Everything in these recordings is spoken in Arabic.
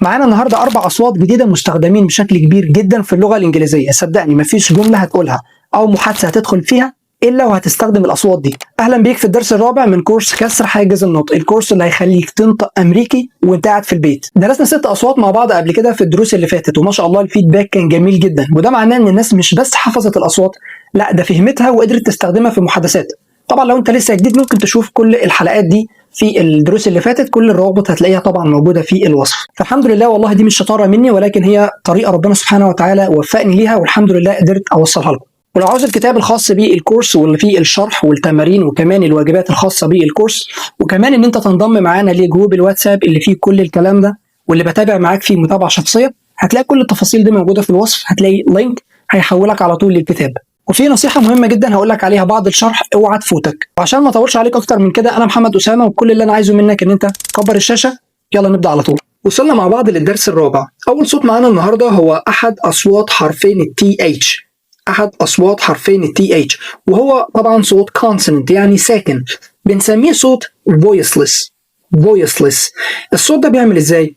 معانا النهارده 4 أصوات جديدة مستخدمين بشكل كبير جدا في اللغة الإنجليزية. صدقني مفيش جملة هتقولها أو محادثة هتدخل فيها إلا وهتستخدم الأصوات دي. أهلا بيك في الدرس الرابع من كورس كسر حاجز النطق، الكورس اللي هيخليك تنطق أمريكي وأنت قاعد في البيت. درسنا 6 أصوات مع بعض قبل كده في الدروس اللي فاتت، وما شاء الله الفيدباك كان جميل جدا، وده معناه إن الناس مش بس حفظت الأصوات، لا ده فهمتها وقدرت تستخدمها في محادثات. طبعا لو أنت لسه جديد ممكن تشوف كل الحلقات دي في الدروس اللي فاتت، كل الروابط هتلاقيها طبعا موجوده في الوصف. فالحمد لله والله دي مش شطاره مني، ولكن هي طريقه ربنا سبحانه وتعالى وفقني ليها، والحمد لله قدرت اوصلها لكم. ولو عاوز الكتاب الخاص بالكورس واللي فيه الشرح والتمارين وكمان الواجبات الخاصه بالكورس، وكمان ان انت تنضم معانا لجروب الواتساب اللي فيه كل الكلام ده واللي بتابع معاك فيه متابعه شخصيه، هتلاقي كل التفاصيل دي موجوده في الوصف. هتلاقي لينك هيحولك على طول للكتاب. وفي نصيحة مهمة جدا هقول لك عليها بعد الشرح، اوعى تفوتك. وعشان ما اطولش عليك اكتر من كده، انا محمد اسامة، وكل اللي انا عايزه منك ان انت تكبر الشاشة. يلا نبدأ على طول. وصلنا مع بعض للدرس الرابع. اول صوت معانا النهارده هو احد اصوات حرفين التي اتش. احد اصوات حرفين التي اتش، وهو طبعا صوت كونسوننت يعني ساكن، بنسميه صوت voiceless. voiceless. الصوت ده بيعمل ازاي؟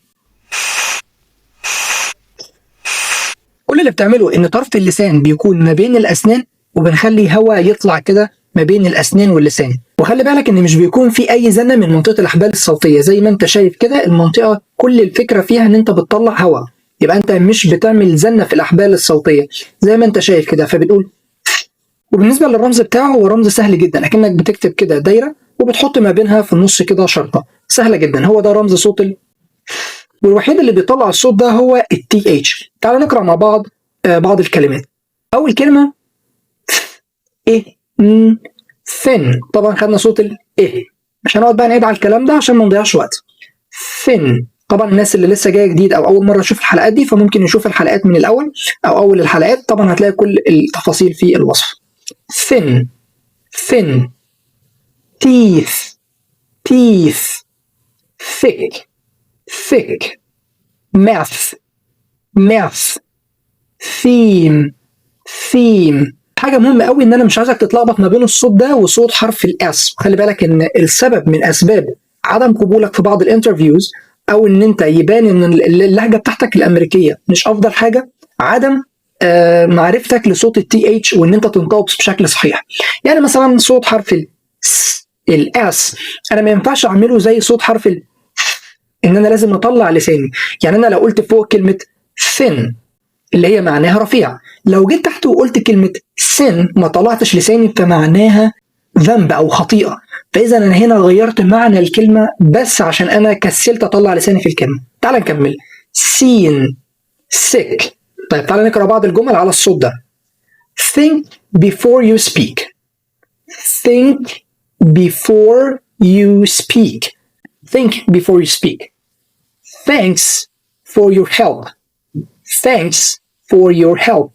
كل اللي بتعمله ان طرف اللسان بيكون ما بين الاسنان، وبنخلي هواء يطلع كده ما بين الاسنان واللسان. وخلي بالك ان مش بيكون في اي زنه من منطقه الاحبال الصوتيه. زي ما انت شايف كده المنطقه كل الفكره فيها ان انت بتطلع هواء، يبقى انت مش بتعمل زنه في الاحبال الصوتيه زي ما انت شايف كده. فبنقول. وبالنسبه للرمز بتاعه هو رمز سهل جدا، اكنك بتكتب كده دايره وبتحط ما بينها في النص كده شرطه سهله جدا. هو ده رمز صوت والوحيد اللي بيطلع الصوت ده هو التي اتش. تعالوا نقرا مع بعض بعض الكلمات. اول كلمه ايه ثن. طبعا خدنا صوت الايه، مش هنقعد بقى نعيد على الكلام ده عشان ما نضيعش وقت. ثن. طبعا الناس اللي لسه جايه جديد او اول مره تشوف الحلقات دي فممكن يشوف الحلقات من الاول او اول الحلقات، طبعا هتلاقي كل التفاصيل في الوصف. ثن ثن. teeth teeth. thick thick. mouth mouth. theme theme. حاجه مهمه قوي ان انا مش عايزك تتلخبط ما بين الصوت ده وصوت حرف الاس. خلي بالك ان السبب من اسباب عدم قبولك في بعض الانترفيوز او ان انت يبان ان اللهجه بتاعتك الامريكيه مش افضل حاجه، عدم معرفتك لصوت التي اتش وان انت تنطقه بشكل صحيح. يعني مثلا صوت حرف الاس انا ما ينفعش اعمله زي صوت حرف ان انا لازم اطلع لساني. يعني انا لو قلت فوق كلمه thin اللي هي معناها رفيع، لو جيت تحت وقلت كلمه sin ما طلعتش لساني فمعناها ذنب او خطيئه. فاذا انا هنا غيرت معنى الكلمه بس عشان انا كسلت اطلع لساني في الكلمه. تعال نكمل. seen sick. طيب تعال نقرا بعض الجمل على الصوت ده. think before you speak. think before you speak. think before you speak. Thanks for your help. Thanks for your help.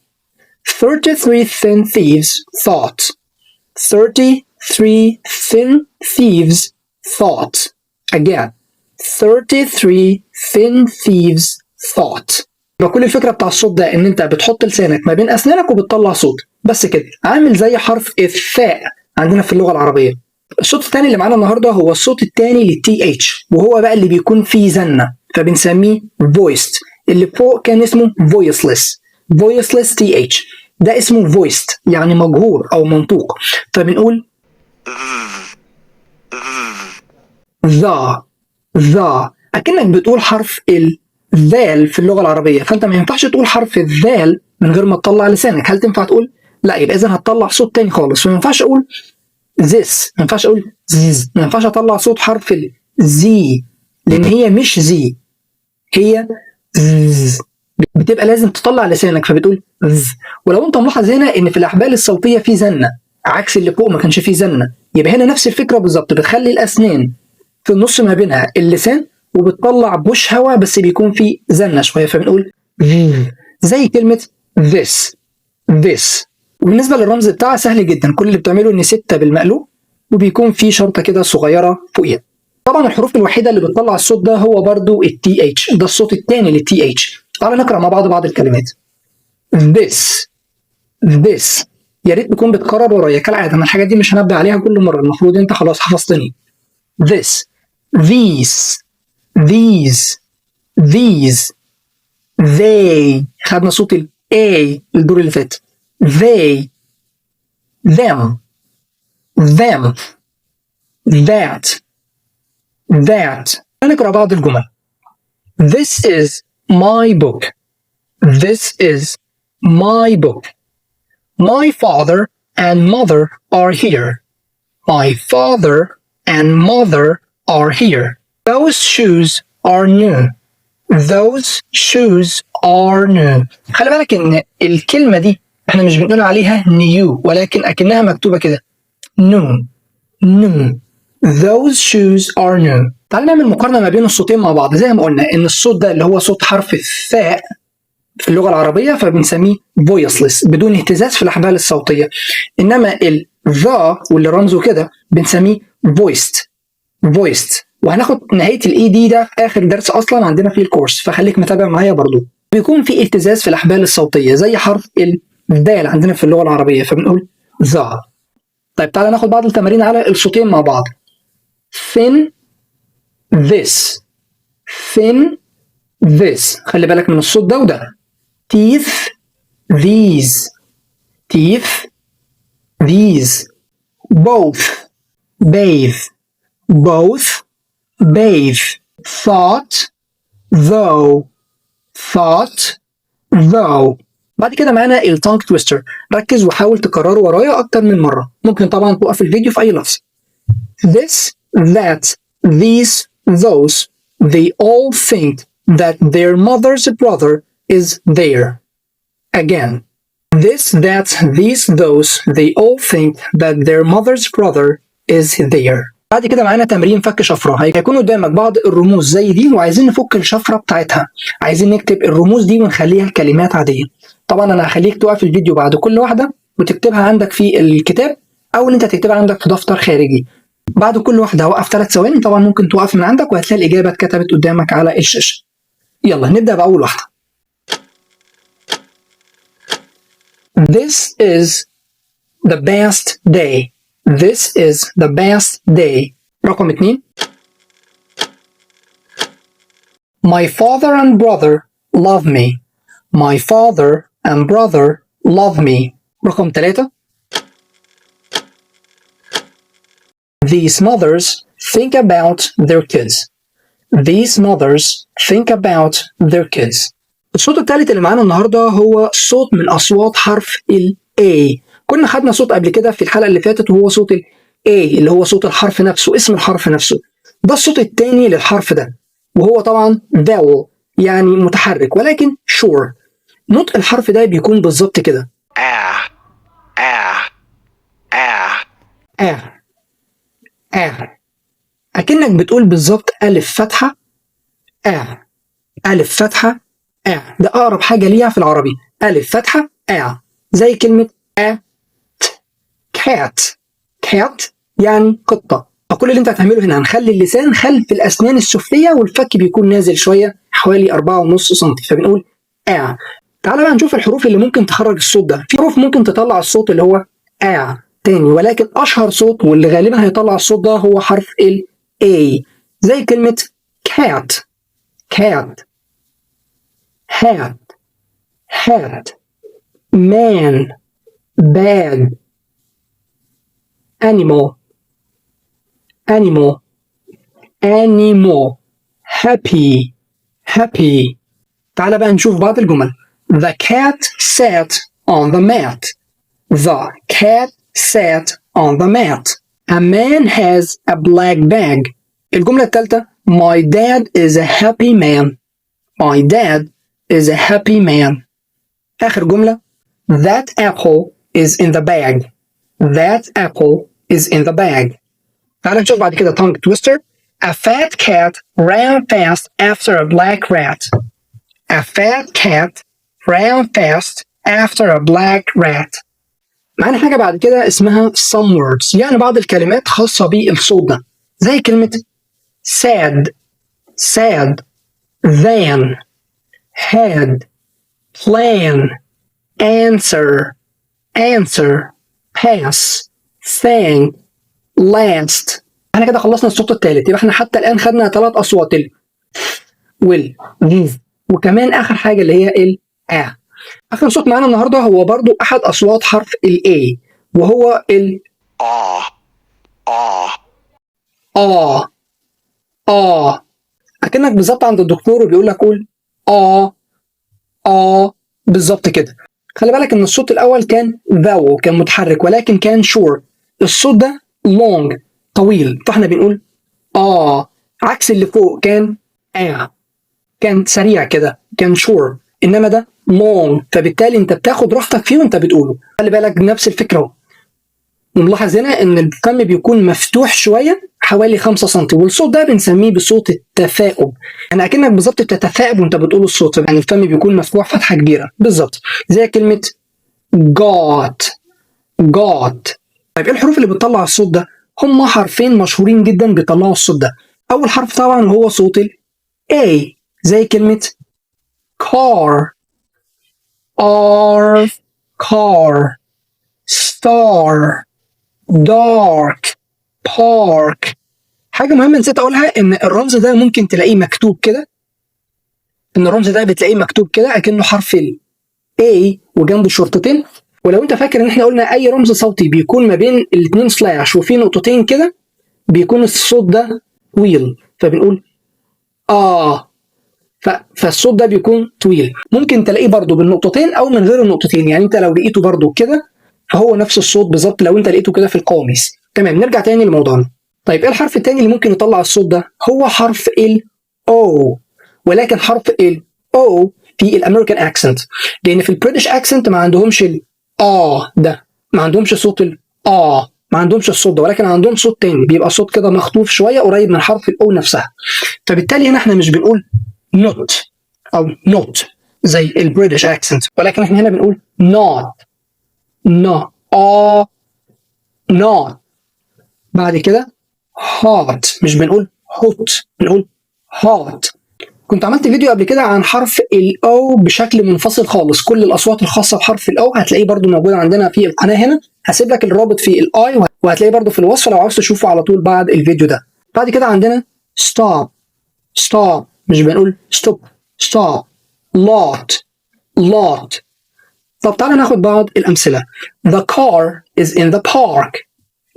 33 thin thieves thought. 33 thin thieves thought. Again. 33 thin thieves thought. كل الفكرة بتاع الصوت ده ان انت بتحط لسانك ما بين اسنانك وبتطلع صوت بس كده، عامل زي حرف الثاء عندنا في اللغة العربية. الصوت الثاني اللي معانا النهارده هو الصوت الثاني للتي اتش، وهو بقى اللي بيكون فيه زنة فبنسميه voiced. اللي فوق كان اسمه voiceless. voiceless تي اتش ده اسمه voiced يعني مجهور او منطوق. فبنقول ذا اكنك بتقول حرف الذال في اللغة العربية، فانت ما ينفعش تقول حرف الذال من غير ما تطلع لسانك. هل تنفع تقول؟ لا، يبقى اذا هتطلع صوت تاني خالص. فما ينفعش اقول this، ما ينفعش اقول زيز، ما ينفعش اطلع صوت حرف الزي لان هي مش زي، هي زز. بتبقى لازم تطلع لسانك فبتقول زز. ولو انت ملاحظ هنا ان في الاحبال الصوتيه في زنه عكس اللي فوق ما كانش فيه زنه، يبقى هنا نفس الفكره بالظبط. بتخلي الاسنان في النص ما بينها اللسان وبتطلع بوش هواء بس بيكون فيه زنه شويه فبنقول زي كلمه this this. وبالنسبه للرمز بتاعها سهل جدا، كل اللي بتعمله ان 6 بالمقلوب وبيكون في شرطه كده صغيره فوقيها. طبعا الحروف الوحيده اللي بتطلع الصوت ده هو برضو التي اتش، ده الصوت الثاني للتي اتش. تعالوا نقرا مع بعض الكلمات. this this. يا ريت تكون بتكرر ورايا كالعاده، انا الحاجات دي مش هنبه عليها كل مره، المفروض انت خلاص حفظتني. this these these these they خدنا صوت ال A الدور اللي فات they them them that هنقرأ بعض الجمل. This is my book. This is my book. My father and mother are here. My father and mother are here. Those shoes are new. Those shoes are new. خلي بالك ان الكلمة دي احنا مش بنقول عليها new ولكن اكنها مكتوبة كده new. Those shoes are new. تعال نعمل مقارنة ما بين الصوتين مع بعض. زي ما قلنا ان الصوت ده اللي هو صوت حرف الثاء في اللغة العربية فبنسميه voiceless بدون اهتزاز في الأحبال الصوتية. إنما ال the واللي رمزه كده بنسميه voiced. وهناخد نهاية الاي دي ده في آخر درس أصلا عندنا في الكورس فخليك متابع معايا برضو. بيكون في اهتزاز في الأحبال الصوتية زي حرف الدال عندنا في اللغة العربية فبنقول the. طيب تعالى ناخد بعض التمارين على الصوتين مع بعض. thin this. خلي بالك من الصوت ده وده. teeth these. both bathe. thought though. بعد كده معانا التانج تويستر. ركز وحاول تكرره ورايا اكتر من مره. ممكن طبعا توقف الفيديو في اي لفظ. this that these those they all think that their mother's brother is there. Again, this, that, these, those, they all think that their mother's brother is there. بعد كده معانا تمرين فك شفرة. هيكون قدامك بعض الرموز زي دي وعايزين نفك الشفرة بتاعتها. عايزين نكتب الرموز دي ونخليها كلمات عادية. طبعا أنا هخليك توقف الفيديو بعد كل واحدة وتكتبها عندك في الكتاب أو إن أنت تكتبها عندك في دفتر خارجي. بعد كل واحدة هوقف 3 ثواني. طبعا ممكن توقف من عندك وهتلاقي الإجابة اتكتبت قدامك على الشاشة. يلا نبدأ بأول واحدة. This is the best day. This is the best day. رقم 2. My father and brother love me. My father and brother love me. رقم 3. These mothers think about their kids. These mothers think about their kids. الصوت الثالث اللي معانا النهارده هو صوت من أصوات حرف ال A. كنا خدنا صوت قبل كده في الحلقة اللي فاتت وهو صوت ال A اللي هو صوت الحرف نفسه اسم الحرف نفسه. ده الصوت الثاني للحرف ده وهو طبعا vowel يعني متحرك ولكن sure. نطق الحرف ده بيكون بالظبط كده. أكنك بتقول بالظبط ألف فتحة ألف فتحة ده أقرب حاجة ليها في العربي. ألف فتحة زي كلمة cat يعني قطة. فكل اللي أنت هتعمله هنا هنخلي اللسان خلف الأسنان السفلية والفك بيكون نازل شوية حوالي 4.5 سم فبنقول تعال بقى نشوف الحروف اللي ممكن تخرج الصوت ده. في حروف ممكن تطلع الصوت اللي هو تاني ولكن أشهر صوت واللي غالبا هيطلع الصوت ده هو حرف ال A زي كلمة cat hat man bad animal happy. تعال بقى نشوف بعض الجمل. The cat sat on the mat. The cat sat on the mat. A man has a black bag. الجملة الثالثة My dad is a happy man. My dad is a happy man. آخر جملة That apple is in the bag. That apple is in the bag. تعال نشوف بعد كده tongue twister. A fat cat ran fast after a black rat. A fat cat ran fast after a black rat. معانا حاجة بعد كده اسمها some words يعني بعض الكلمات خاصة بالصوت ده زي كلمة sad than had plan answer pass thank last. احنا كده خلصنا الصوت الثالث يبقى احنا حتى الآن خدنا 3 أصوات وال these، وكمان اخر حاجه اللي هي ال اخر صوت معانا النهارده هو برضو احد اصوات حرف ال A، وهو ال آه. أكنك بالظبط عند الدكتور وبيقول لك قول بالظبط كده. خلي بالك إن الصوت الأول كان vowel، كان متحرك، ولكن كان short. الصوت ده long، طويل، فإحنا بنقول عكس اللي فوق كان كان سريع كده، كان short، إنما ده long، فبالتالي أنت بتاخد راحتك فيه وأنت بتقوله. خلي بالك نفس الفكرة أهو. ونلاحظ هنا ان الفم بيكون مفتوح شويه حوالي 5 سم، والصوت ده بنسميه بصوت التثاؤب. يعني اكنك بالظبط بتتثاءب وانت بتقول الصوت، يعني الفم بيكون مفتوح فتحه كبيره بالظبط زي كلمه got. طيب ايه الحروف اللي بتطلع الصوت ده؟ هم حرفين مشهورين جدا بيطلعوا الصوت ده. اول حرف طبعا هو صوت ال A، زي كلمه car، car، star، dark، park. حاجة مهمة نسيت أقولها، إن الرمز ده ممكن تلاقيه مكتوب كده، إن الرمز ده بتلاقيه مكتوب كده أكنه حرف ال A وجنبه شرطتين. ولو أنت فاكر إن إحنا قلنا أي رمز صوتي بيكون ما بين الاتنين سلاش وفي نقطتين كده، بيكون الصوت ده طويل، فبنقول فالصوت ده بيكون طويل. ممكن تلاقيه برضو بالنقطتين أو من غير النقطتين، يعني أنت لو لقيته برضو كده فهو نفس الصوت بالظبط لو أنت لقيته كده في القواميس. تمام، نرجع تاني لموضوعنا. طيب ايه الحرف التاني اللي ممكن يطلع الصوت ده؟ هو حرف ال O، ولكن حرف ال O في الامريكان اكسنت، لان في البريتش اكسنت ما عندهمش ال ده، ما عندهمش صوت ال ما عندهمش الصوت ده، ولكن عندهم صوت تاني بيبقى صوت كده مخطوف شويه قريب من حرف ال O نفسها. فبالتالي هنا احنا مش بنقول not او not زي البريتش اكسنت، ولكن احنا هنا بنقول not not. بعد كده hot، مش بنقول hot، بنقول hot. كنت عملت فيديو قبل كده عن حرف ال O بشكل منفصل خالص، كل الأصوات الخاصة بحرف ال O هتلاقيه برضو موجود عندنا في القناة هنا. هسيب لك الرابط في الاي وهتلاقيه برضو في الوصف لو عاوز تشوفه على طول بعد الفيديو ده. بعد كده عندنا stop، مش بنقول stop، lot. طب تعالى ناخد بعض الأمثلة. The car is in the park.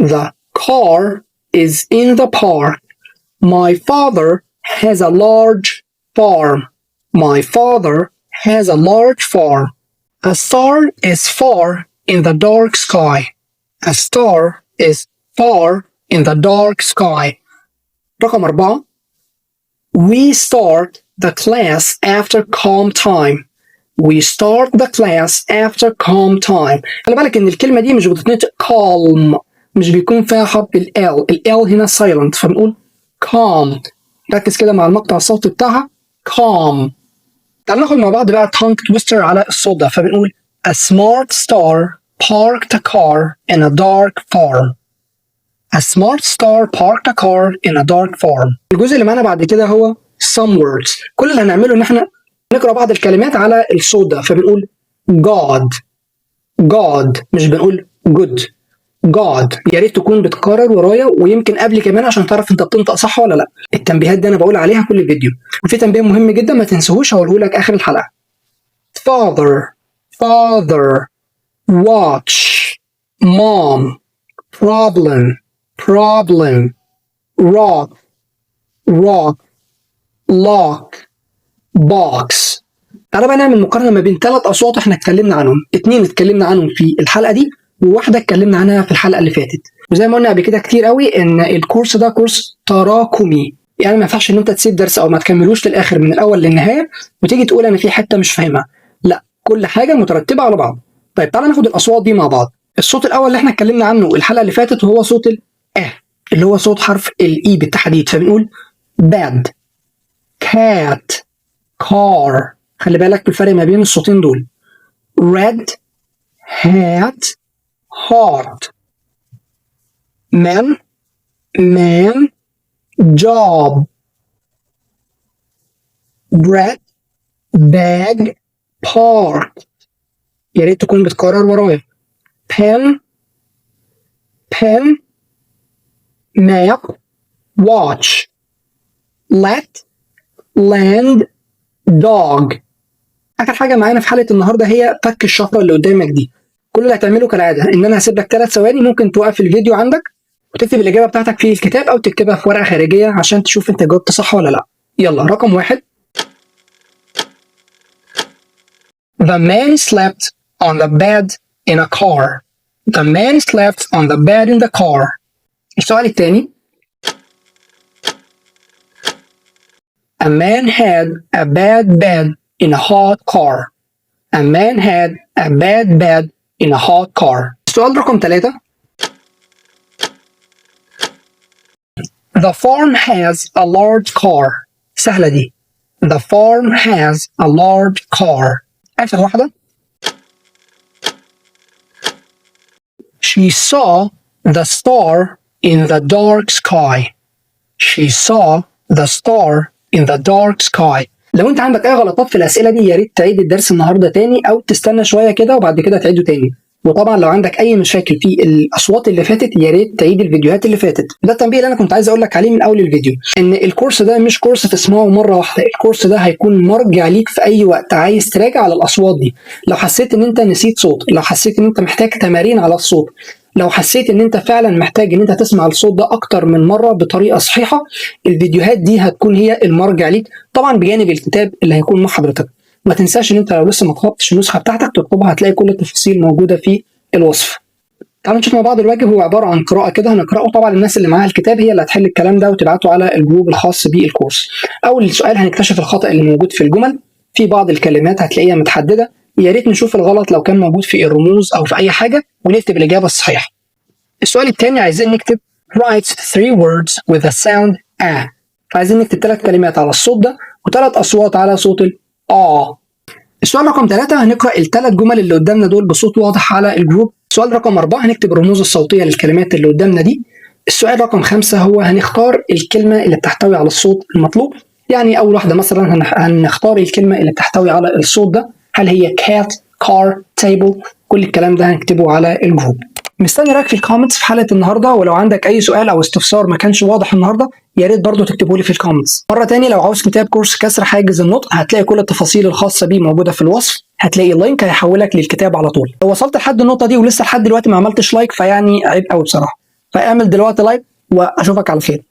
The car is in the park. My father has a large farm. My father has a large farm. A star is far in the dark sky. A star is far in the dark sky. رقم 4. We start the class after calm time. We start the class after calm time. خلي بالك ان الكلمة دي مش بتتنطق calm، مش بيكون فيها حرف ال L هنا silent، فبنقول calm. ركز كده مع المقطع الصوتي بتاعها calm. تعال ناخد مع بعض بقى tongue twister على الصوت ده، فبنقول a smart star parked a car in a dark farm. A smart star parked a car in a dark farm. الجزء اللي معانا بعد كده هو some words. كل اللي هنعمله ان احنا نقرا بعض الكلمات على الصوت ده، فبنقول God، مش بنقول good. God. يا ريت تكون بتكرر ورايا ويمكن قبل كمان عشان تعرف انت بتنطق صح ولا لا. التنبيهات دي انا بقول عليها كل فيديو. وفي تنبيه مهم جدا ما تنساهوش هقوله لك اخر الحلقه. father، watch، mom، problem، rock، lock، box. تعالى بقى نعمل مقارنه ما بين 3 اصوات احنا اتكلمنا عنهم، 2 اتكلمنا عنهم في الحلقه دي وواحده اتكلمنا عنها في الحلقه اللي فاتت. وزي ما قلنا قبل كده كتير قوي ان الكورس ده كورس تراكمي، يعني ما ينفعش ان انت تسيب درس او ما تكملوش للاخر من الاول للنهايه وتيجي تقول انا في حته مش فاهمها، لا، كل حاجه مترتبه على بعض. طيب تعالى ناخد الاصوات دي مع بعض. الصوت الاول اللي احنا اتكلمنا عنه الحلقه اللي فاتت وهو صوت اللي هو صوت حرف الاي بالتحديد، فبنقول bed، cat، car. خلي بالك بالفرق ما بين الصوتين دول. red، hat، heart. man، job. bread، bag، park. يا ريت تكون بتكرر ورايا. pen، map، watch. let، land dog. اخر حاجه معانا في حلقه النهارده هي فك الشفره اللي قدامك دي. كل اللي هتعمله كالعاده ان انا هسيب لك 3 ثواني، ممكن توقف الفيديو عندك وتكتب الاجابه بتاعتك في الكتاب او تكتبها في ورقه خارجيه عشان تشوف انت جاوبت صح ولا لا. يلا رقم 1. The man slept on the bed in a car. The man slept on the bed in the car. السؤال الثاني. A man had a bad bed in a hot car. A man had a bad bed in a hot car. السؤال رقم 3. The farm has a large car. سهلة دي. The farm has a large car. آخر واحدة. She saw the star in the dark sky. She saw the star in the dark sky. لو انت عندك اي غلطات في الاسئله دي يا ريت تعيد الدرس النهارده تاني او تستنى شويه كده وبعد كده تعيده تاني. وطبعا لو عندك اي مشاكل في الاصوات اللي فاتت يا ريت تعيد الفيديوهات اللي فاتت. ده التنبيه اللي انا كنت عايز اقول لك عليه من اول الفيديو، ان الكورس ده مش كورس تسمعه مره واحده، الكورس ده هيكون مرجع ليك في اي وقت عايز تراجع على الاصوات دي. لو حسيت ان انت نسيت صوت، لو حسيت ان انت محتاج تمارين على الصوت، لو حسيت ان انت فعلا محتاج ان انت تسمع الصوت ده اكتر من مره بطريقه صحيحه، الفيديوهات دي هتكون هي المرجع ليك، طبعا بجانب الكتاب اللي هيكون مع حضرتك. ما تنساش ان انت لو لسه ما طلبتش النسخه بتاعتك تطلبها، هتلاقي كل التفاصيل موجوده في الوصف. تعالوا نشوف مع بعض الواجب. هو عباره عن قراءه كده هنقراه، طبعا الناس اللي معاها الكتاب هي اللي هتحل الكلام ده وتبعته على الجروب الخاص بالكورس. اول سؤال هنكتشف الخطا اللي موجود في الجمل. في بعض الكلمات هتلاقيها متحدده، يا ريت نشوف الغلط لو كان موجود في الرموز او في اي حاجه ونكتب الاجابه الصحيحه. السؤال الثاني عايزين نكتب write 3 words with a sound a. فعايزين نكتب 3 كلمات على الصوت ده و3 اصوات على صوت ال a. السؤال رقم 3 هنقرا ال3 جمل اللي قدامنا دول بصوت واضح على الجروب. السؤال رقم 4 هنكتب الرموز الصوتيه للكلمات اللي قدامنا دي. السؤال رقم 5 هو هنختار الكلمه اللي بتحتوي على الصوت المطلوب. يعني اول واحده مثلا هنختار الكلمه اللي بتحتوي على الصوت ده، هل هي cat car table. كل الكلام ده هنكتبه على الجروب. مستني رايك في الكومنتس في حلقه النهارده، ولو عندك اي سؤال او استفسار ما كانش واضح النهارده يا ريت برضه تكتبه لي في الكومنتس. مره تاني لو عاوز كتاب كورس كسر حاجز النطق هتلاقي كل التفاصيل الخاصه بيه موجوده في الوصف، هتلاقي اللينك هيحولك للكتاب على طول. لو وصلت لحد النقطه دي ولسه لحد دلوقتي ما عملتش لايك فيعني عيب قوي بصراحه، فاعمل دلوقتي لايك واشوفك على خير.